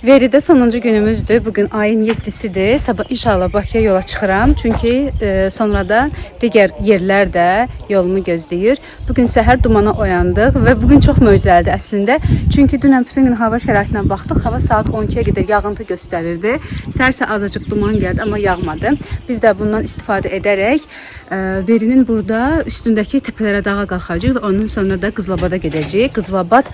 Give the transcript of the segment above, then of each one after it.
Veridə sonuncu günümüzdür. Bugün ayın 7-sidir. Sabah inşallah Bakıya yola çıxıram. Çünki sonra da digər yerlər də yolumu gözləyir. Bugün səhər dumana oyandıq və bugün çox möcüzəlidir əslində. Çünki dünən bütün gün hava şəraitinə baxdıq. Hava saat 12-yə qədər yağıntı göstərirdi. Səhər azacıq duman gəldi, amma yağmadı. Biz də bundan istifadə edərək Verinin burada üstündəki təpələrə dağa qalxacağıq və ondan sonra da Qızılabada gedəcəyik. Qızılabad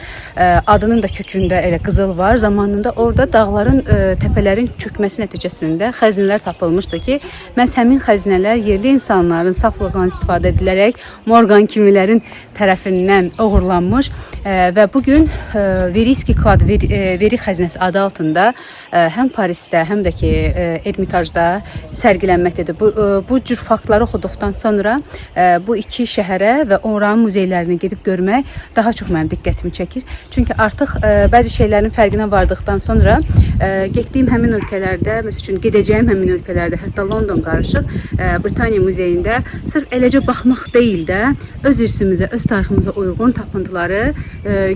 adının da kökündə elə qızıl var. Zamanında orada dağların, təpələrin çökməsi nəticəsində xəzinələr tapılmışdı ki, məhz həmin xəzinələr yerli insanların saflığından istifadə edilərək Morgan kimilərin tərəfindən oğurlanmış və bugün Veriski klad veri xəzinəsi adı altında həm Parisdə, həm də ki Ermitajda sərgilənməkdədir. Bu cür faktları oxuduqdan sonra bu iki şəhərə və oranın muzeylərini gedib görmək daha çox mənim diqqətimi çəkir. Çünki artıq bəzi şeylərin fərqinə vardıqdan sonra getdiyim həmin ölkələrdə, məsəl üçün gedəcəyim həmin ölkələrdə, hətta London qarışıq Britaniya muzeyində sırf eləcə baxmaq deyil də öz irsimizə, öz tariximizə uyğun tapıntıları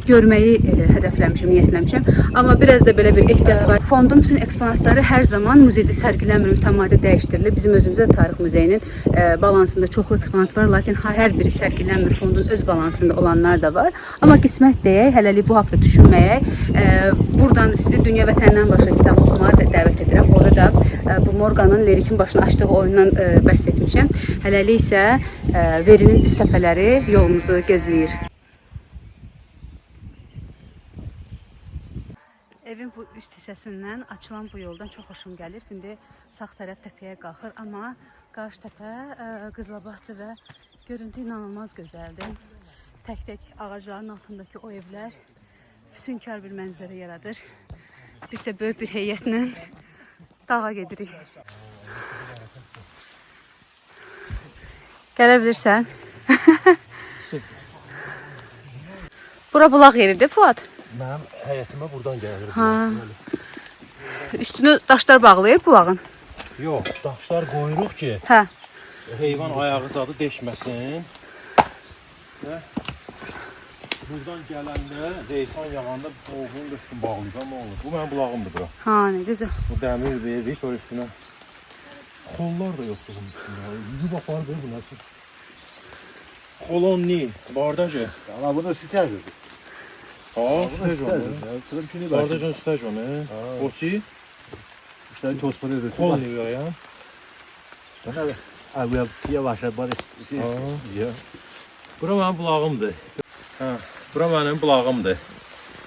görməyi hədəfləmişəm, niyyətləmişəm. Amma biraz da belə bir ehtiyat var. Fondun bütün eksponatları hər zaman muzeydə sərgilənmir, mütəmadi dəyişdirilir. Bizim özümüzdə tarix muzeyinin balansında çoxlu eksponat var, lakin hər biri sərgilənmir, fondun öz balansında olanlar da var. Amma qismət deyək, hələlik bu haqda düşünməyək. Buradan sizi Dünya Vətənindən başqa kitab oxumağa dəvət edirəm. Orada da bu Morganın Lerikin başına açdığı oyundan bəhs etmişəm. Hələlik isə Verinin üst təpələri yolumuzu gözləyir. Evin bu üst hissəsindən açılan bu yoldan çox xoşum gəlir. İndi sağ tərəf təpəyə qalxır, amma qarşı təpə Qızılabaddır və görüntü inanılmaz gözəldir. Tək-tək ağacların altındakı o evlər füsunkar bir mənzərə yaradır. Biz isə böyük bir heyətlə dağa gedirik. Gələ bilirsən? Bura bulaq yeridir, Fuad? Mənim həyətimə buradan gəlir. Üstünü daşlar bağlayıb bulağın? Yox, daşlar qoyuruq ki, heyvan ayağı zadı deşməsin. Və buradan gələndə, reysan yağanda oğlunun üstünü bağlayacam, olur. Bu mənim bulağımdır bura. Ne güzel. Bu dəmir veririk, sonra üstünə. Kollar da yoxdur bunun üstündə. Yüzü baxar böyle bu nəsil. Kolonni, bardajı. Ama bunu sütəz ödür. Sütəc onu. Bardajan sütəc onu. Boçi. İşte tosponu ödür. Kolni ya. Abi yavaşlar bari. Bura mənim bulağımdır. Bura mənim bulağımdır.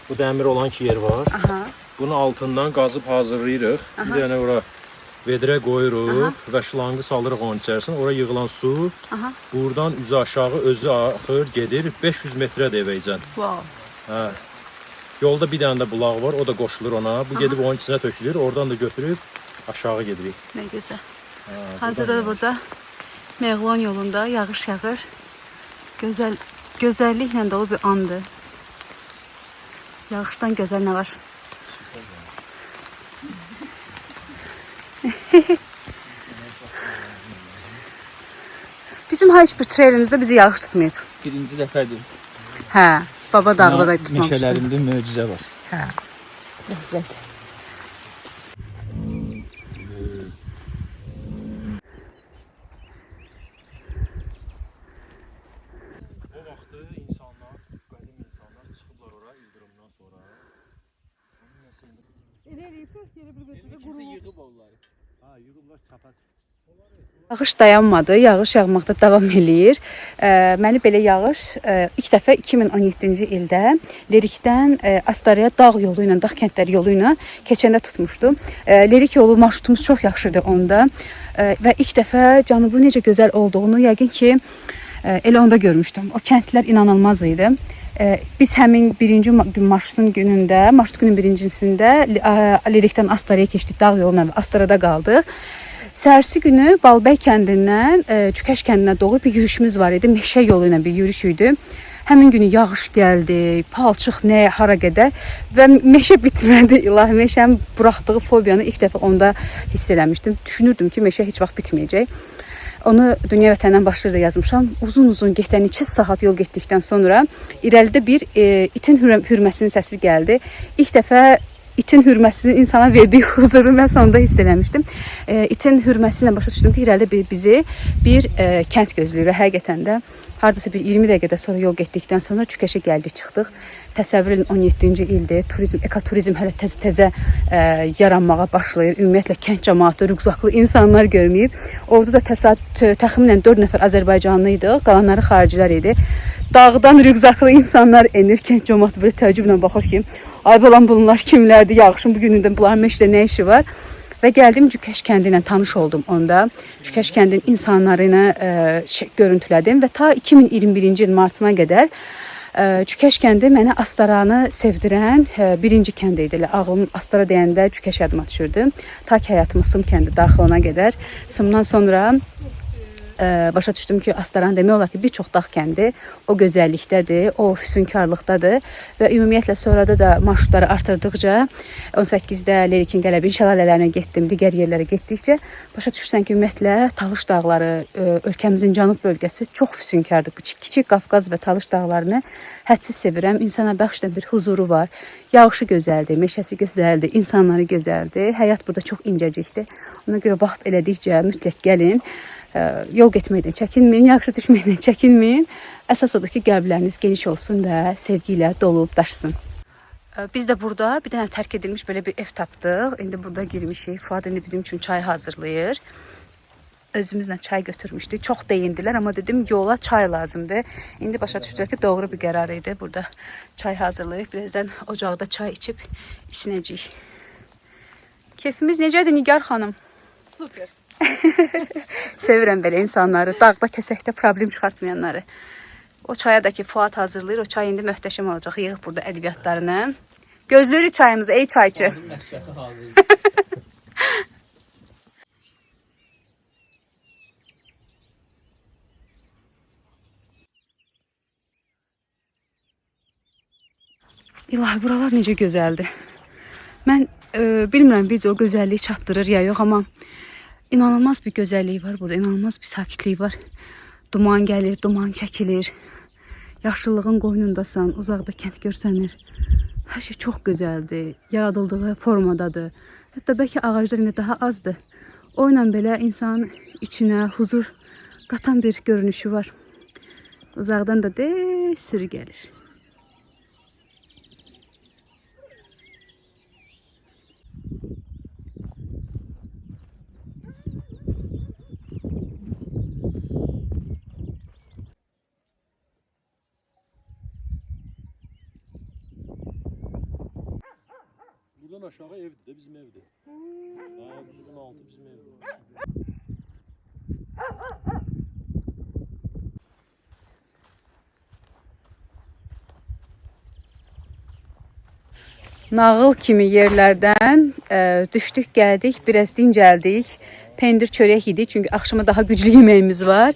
Bu dəmir olan ki yer var. Bunun altından qazıb hazırlayırıq. Bir dənə ora vedrə qoyuruq və şlangı salırıq onun içərisinə. Ora yığılan su buradan üzü aşağı özü axır gedir. 500 metrədir evəcən. Yolda bir dənə də bulaq var. O da qoşulur ona. Bu gedib onun içinə tökülür. Oradan da götürüb aşağı gedirik. Ne güzel. Hazırda da burada Meğlon yolunda yağış yağır. Gözəlliklə dolu bir andır. Yağışdan gözəl nə var? Bizim heç bir trailimizdə bizi yağış tutmayıb. Birinci dəfədir. Baba dağda da tutmamışdı. Meşələrində möcüzə var. Güzel. O vaxtı insanlar, qədim insanlar çıxıblar ora ildırımdan sonra. Kimsə yığıb onları. Yığıblar çapa. Yağış dayanmadı, yağış yağmaqda davam eləyir. Məni belə yağış ilk dəfə 2017-ci ildə Lerikdən Astaraya dağ yolu ilə, dağ kəndləri yolu ilə keçəndə tutmuşdu. Lerik yolu marşrutumuz çox yaxşıdır onda və ilk dəfə Cənubu necə gözəl olduğunu yəqin ki elə onda görmüşdüm. O kəndlər inanılmaz idi. Biz həmin birinci marşrutun günündə, marşrut günün birincisində Lerikdən Astaraya keçdik, dağ yoluna və Astarada qaldıq. Səhərsi günü Balbəy kəndindən Çükəş kəndinə doğru bir yürüyüşümüz var idi. Meşə yolu ilə bir yürüyüş idi. Həmin günü yağış gəldi, palçıq nə, hara qədər və meşə bitmədi. İlahi, meşənin buraxdığı fobiyanı ilk dəfə onda hiss eləmişdim. Düşünürdüm ki, meşə heç vaxt bitməyəcək. Onu Dünya Vətənindən başlayır da yazmışam. Uzun getdən 2 saat yol getdikdən sonra irəlidə bir itin hürməsinin səsi gəldi. İlk dəfə itin hürməsinin insana verdiyi huzuru mən sonunda hiss eləmişdim. İtin hürməsi ilə başa düşdüm ki, irəlidə bizi bir kənd gözləyir və həqiqətən də hardasa bir 20 dəqiqədə sonra yol getdikdən sonra Çükəşə gəldik, çıxdıq. Təsəvvür edin 17-ci ildir. Turizm, ekoturizm hələ təzə yaranmağa başlayır. Ümumiyyətlə kənd cəmaatı, rüqzaqlı insanlar görməyib. Orada da təxminən 4 nəfər Azərbaycanlı idi, qalanları xaricilər idi. Dağdan rüqzaqlı insanlar enir, kənd cəmaatı belə təəccüblə baxır ki, ay balam bunlar kimlərdir, yağışın bu günündə bunların meşədə nə işi var? Və gəldim Cükəş kəndi ilə tanış oldum onda. Cükəş kəndin insanları ilə görüntülədim və ta 2021-ci il martına qədər Cükəş kəndi mənə Astaranı sevdirən birinci kənd idi. Ağlım Astara deyəndə Cükəş yadıma düşürdü. Ta ki həyatımın Sım kəndi daxil olana qədər. Sımdan sonra başa düşdüm ki, Astaran demək olar ki, bir çox dağ kəndi o gözəllikdədir, o füsunkarlıqdadır və ümumiyyətlə sonrada da marşrutları artırdıqca 18-də Lerikin Qələbin şəlalələrinə getdim, digər yerlərə getdikcə başa düşürsən ki, ümumiyyətlə Talış dağları, ölkəmizin cənub bölgəsi çox füsunkardır. Kiçik Qafqaz və Talış dağlarını hədsiz sevirəm. İnsana bəxşdən bir huzuru var. Yağışı gözəldir, meşəsi gözəldir, insanları gözəldir. Həyat burada çox incəcikdir. Ona görə vaxt elədikcə mütləq gəlin. Yol getməkdən çəkinməyin, yaxşı düşməkdən çəkinməyin. Əsas odur ki, qəlbləriniz geniş olsun və sevgi ilə dolub daşsın. Biz də burada bir dənə tərk edilmiş belə bir ev tapdıq. İndi burada girmişik. Fuad indi bizim üçün çay hazırlayır. Özümüzlə çay götürmüşdük. Çox deyindilər, amma dedim yola çay lazımdır. İndi başa düşdülər ki, doğru bir qərar idi. Burada çay hazırlayıb. Birazdan ocaqda çay içib isinəcəyik. Keyfimiz necədir Nigar xanım? Super. Sevirəm belə insanları, dağda kəsəkdə problem çıxartmayanları. O çaya da ki Fuad hazırlayır, o çay indi möhtəşəm olacaq. Yığıb burada ədəbiyyatlarını. Gözləyirik çayımızı, ey çayçı. İlahi, buralar necə gözəldir. Mən bilmirəm video o gözəlliyi çatdırır ya yox, amma İnanılmaz bir gözəlliyi var burada, inanılmaz bir sakitliyi var. Duman gəlir, duman çəkilir. Yaşıllığın qoynundasan, uzaqda kənd görsənir. Hər şey çox gözəldir, yaradıldığı formadadır. Hətta bəlkə ağaclar indi daha azdır. O ilə belə insanın içinə huzur qatan bir görünüşü var. Uzaqdan da sürü gəlir. Buradan aşağı evdir de bizim evdir. Düzgün altı bizim evdir. Nağıl kimi yerlərdən düşdük, gəldik, biraz dincəldik. Pendir çörək yedik, çünki axşama daha güclü yeməyimiz var.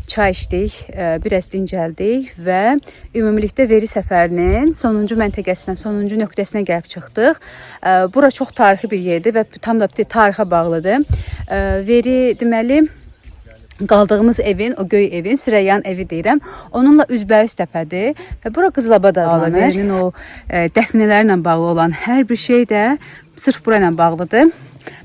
Çay içdik, biraz dincəldik və ümumilikdə Veri səfərinin sonuncu məntəqəsindən, sonuncu nöqtəsinə gəlib çıxdıq. Bura çox tarixi bir yerdir və tam da tarixə bağlıdır. Veri deməli qaldığımız evin, o göy evin, Süreyyan evi deyirəm. Onunla üzbəüz təpədir və bura Qızılabad adlanır. Verinin o dəfnələrlə bağlı olan hər bir şey də sırf burayla bağlıdır.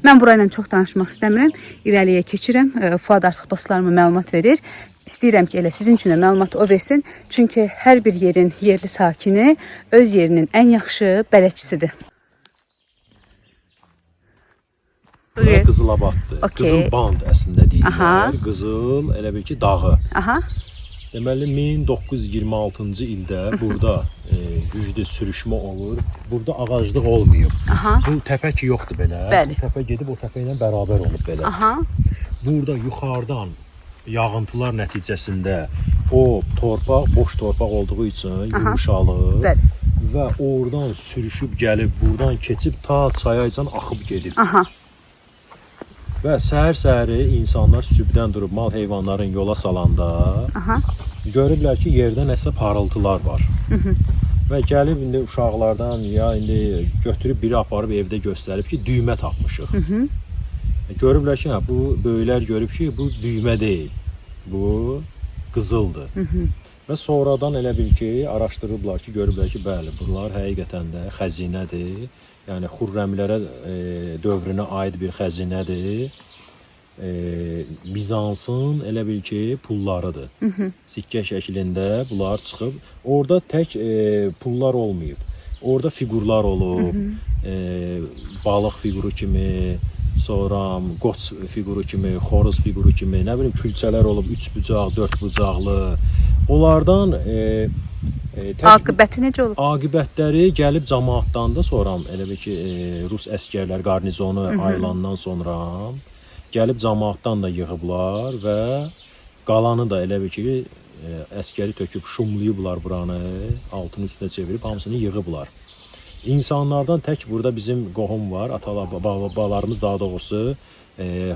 Mən burayla çox danışmaq istəmirəm. İrəliyə keçirəm. Fuad artıq dostlarıma məlumat verir. İstəyirəm ki, elə sizin üçün də məlumatı o versin. Çünki hər bir yerin yerli sakini öz yerinin ən yaxşı bələdçisidir. Bura Qızılabaddır. Okay. Qızıl band əslində deyirlər. Qızıl elə bil ki dağı. Aha. Deməli 1926-cı ildə burada güclü sürüşmə olur. Burada ağaclıq olmuyor. Aha. Bu təpə ki yoxdur belə. Bəli. Bu təpə gedib o təpə ilə bərabər olub belə. Aha. Burada yuxarıdan yağıntılar nəticəsində o torpaq boş torpaq olduğu üçün yumuşalır. Bəli. Və oradan sürüşüb gəlib, buradan keçib ta çayacan axıb gedib. Aha. Və səhər-səhəri insanlar sübdən durub mal heyvanların yola salanda görüblər ki, yerdə nəsə parıltılar var. Və gəlib indi uşaqlardan ya indi götürüb biri aparıb evdə göstərib ki, düymə tapmışıq. Görüblər ki, bu böyüklər görüb ki, bu düymə deyil, bu qızıldır. Və sonradan elə bil ki, araşdırıblar ki, görüblər ki, bəli, bunlar həqiqətən də xəzinədir. yəni Xürrəmlərə dövrünə aid bir xəzinədir. Bizansın elə bil ki pullarıdır. Sikkə şəklində bunlar çıxıb. Orada tək pullar olmayıb. Orada figurlar olub. Balıq figuru kimi, sonra qoç figuru kimi, xoruz figuru kimi, nə bilim külçələr olub, 3 bucaq, 4 bucaqlı. Onlardan Aqibəti necə olub? Aqibətləri gəlib cəmaatdan da sonra elə bil ki Rus əsgərlər qarnizonu ayılandan sonra gəlib cəmaatdan da yığıblar və qalanı da elə bil ki əsgəri töküb şumlayıblar buranı, altını üstünə çevirib hamısını yığıblar. İnsanlardan tək burada bizim qohum var, babalarımız daha doğrusu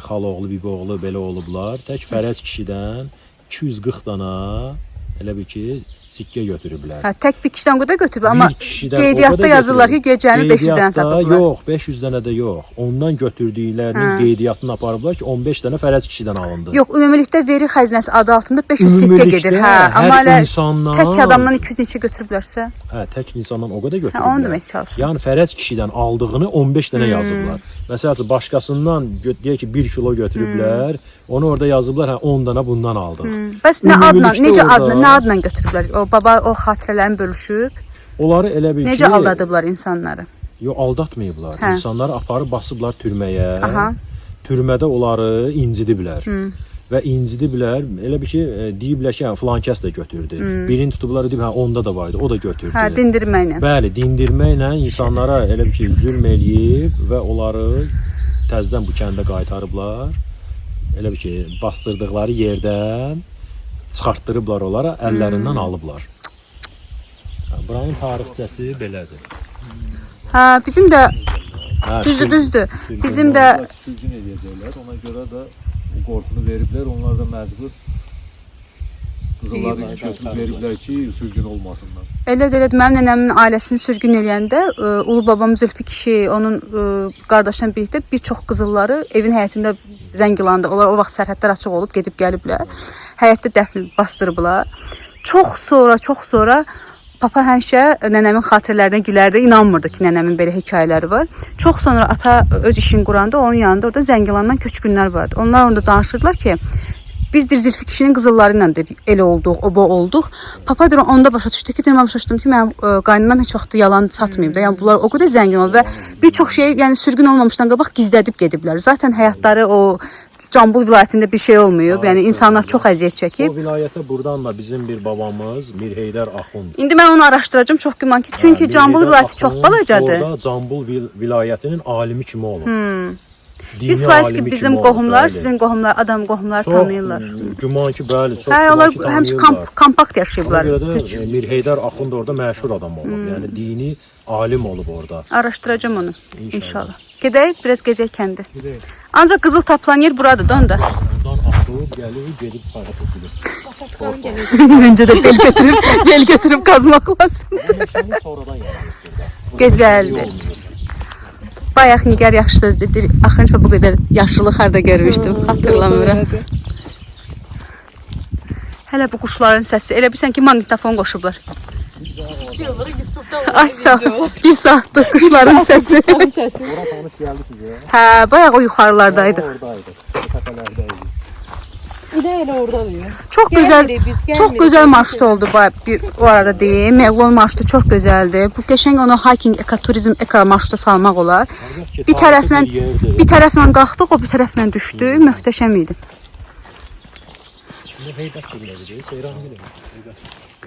xaloğlu, biboğlu belə olublar. Tək Fərəz kişidən 240 dana elə bil ki sikkə götürüblər. Hə, tək bir kişidən o qədər götürüblər, amma qeydiyyatda yazırlar ki, gecəmi 500 dənə tapıblar. Yox, 500 dənə də yox. Ondan götürdüklərinin qeydiyyatını aparıblar ki, 15 dənə Fərəz kişidən alındı. Yox, ümumilikdə veri xəzinəsi adı altında 500 sikkə gedir. Hə, amma elə tək adamdan 200 neçə götürüblərsə? Hə, tək insandan o qədər götürüblər. Hə, onu demək çalışıram. Yəni Fərəz kişidən aldığını 15 dənə yazıblar. Məsələn, başqasından deyək ki 1 kilo götürüblər, onu orada yazıblar, hə 10 dənə bundan aldıq. Bəs nə adla, necə adla, nə adla götürüblər? O baba o xatirələrini bölüşüb. Onları elə bil ki necə aldadıblar insanları? Yox, aldatmayıblar. Hə. İnsanları aparıb basıblar türməyə. Aha. Türmədə onları incidiblər. Və incidiblər. Elə bir ki, deyiblər ki, filan kəs də götürdü. Birini tutublar, deyib, hə onda da var idi, o da götürdü. Hə, dindirməklə. Bəli, dindirməklə insanlara elə bir ki, zülm eləyib və onları təzədən bu kəndə qaytarıblar. Elə bir ki, bastırdıqları yerdən çıxartdırıblar onlara, əllərindən alıblar. Buranın tarixçəsi belədir. Hə, bizim də Hə, düzdür. Bizim də Sürgün edəcəklər. Ona görə də o qorxunu veriblər. Onlar da məcbur qızılları götürüb veriblər ki, sürgün olmasınlar. elə mənim nənəmin ailəsini sürgün eləyəndə ulu babam Zülfü kişi, onun qardaşla birlikdə bir çox qızılları evin həyətində zəngilandı. Onlar o vaxt sərhədlər açıq olub gedib gəliblər. Həyətdə dəfn bastırıblar. Çox sonra papa həmişə nənəmin xatirələrinə gülərdi, inanmırdı ki, nənəmin belə hekayələri var. Çox sonra ata öz işini quranda onun yanında orada Zəngilandan köçkünlər vardı. Onlar onda danışırdılar ki, biz Zülfü kişinin qızılları ilə elə olduq, oba olduq. Papa da onda başa düşdü ki, mən başa düşdüm ki, mənim qaynanam heç vaxt yalan satmayıb da. Yəni bunlar o qədər zəngin olub və bir çox şey, yəni sürgün olmamışdan qabaq gizlədib gediblər. Zaten həyatları o Cambul vilayətində bir şey olmayıb. Yəni insanlar çox əziyyət çəkib. O vilayətə buradan da bizim bir babamız Mir Heydər Axund. İndi mən onu araşdıracağım, çox güman ki, çünki Cambul vilayəti çox balacadır. Orada Cambul vilayətinin alimi kimi olub. Biz var ki, bizim qohumlar, sizin qohumlar, adam qohumlar tanıyırlar. Çox güman ki, bəli, çox Hə, onlar güman ki, həmişə tanıyırlar. kompakt yaşayıblar. Ona görə də Mir Heydər Axund orada məşhur adam olub. Yəni dini alim olub orada. Araşdıracağım onu inşallah. Gedək, biraz gezək kəndi. Ancaq qızıl tapılan yer buradır da onda. Oradan atıb, gəlib, gedib sağa tökülür. Öncə də bel götürüb qazmaq lazım. Meşəni sonradan yaranıb burada. Gözəldir. Bayaq Nigar yaxşı söz dedi. Axırıncı bu qədər yaşlılıq harda görmüşdüm, xatırlamıram. Hələ bu quşların səsi. Elə bilsən ki, maqnitofon qoşublar. 2 yıldır YouTube'da Ay sağ ol. Bir saatdir quşların səsi. Ora tanış gəldi sizə. Hə, bayaq o yuxarılardaydı. Oradaydı. Təpələrdəydi. Bir də elə orada diyor. Çox gözəl marşrut oldu o arada deyim. Məğlun marşrutu çox gözəldir. Bu qəşəng onu hiking, ekoturizm, eko marşruta salmaq olar. Bir tərəflə qalxdıq, o bir tərəflə düşdü. Möhtəşəm idi. Heydər gülləri, Seyran gülləri.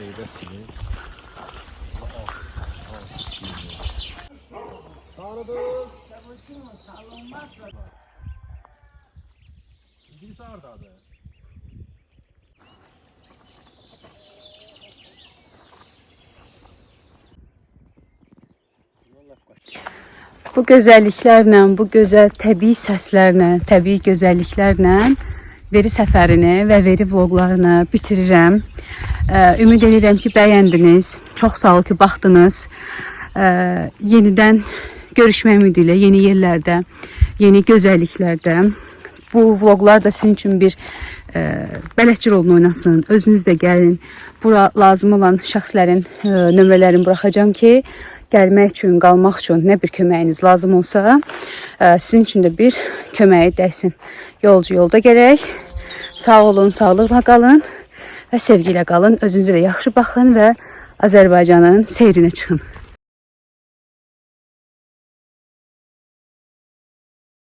Heydər gülləri. İngiliz hardadır? Bu gözəlliklərlə, bu gözəl təbii səslərlə, təbii gözəlliklərlə veri səfərini və veri vloqlarını bitirirəm. Ümid edirəm ki, bəyəndiniz. Çox sağ ol ki, baxdınız. Yenidən görüşmək ümidi ilə yeni yerlərdə, yeni gözəlliklərdə. Bu vloqlar da sizin üçün bir bələdçi rolunu oynasın. Özünüz də gəlin. Bura lazım olan şəxslərin nömrələrini buraxacağım ki, gəlmək üçün, qalmaq üçün nə bir köməyiniz lazım olsa, sizin üçün də bir köməyi dəysin. Yolcu yolda gələk. Sağ olun, sağlıqla qalın və sevgi ilə qalın. Özünüzə də yaxşı baxın və Azərbaycanın seyrinə çıxın.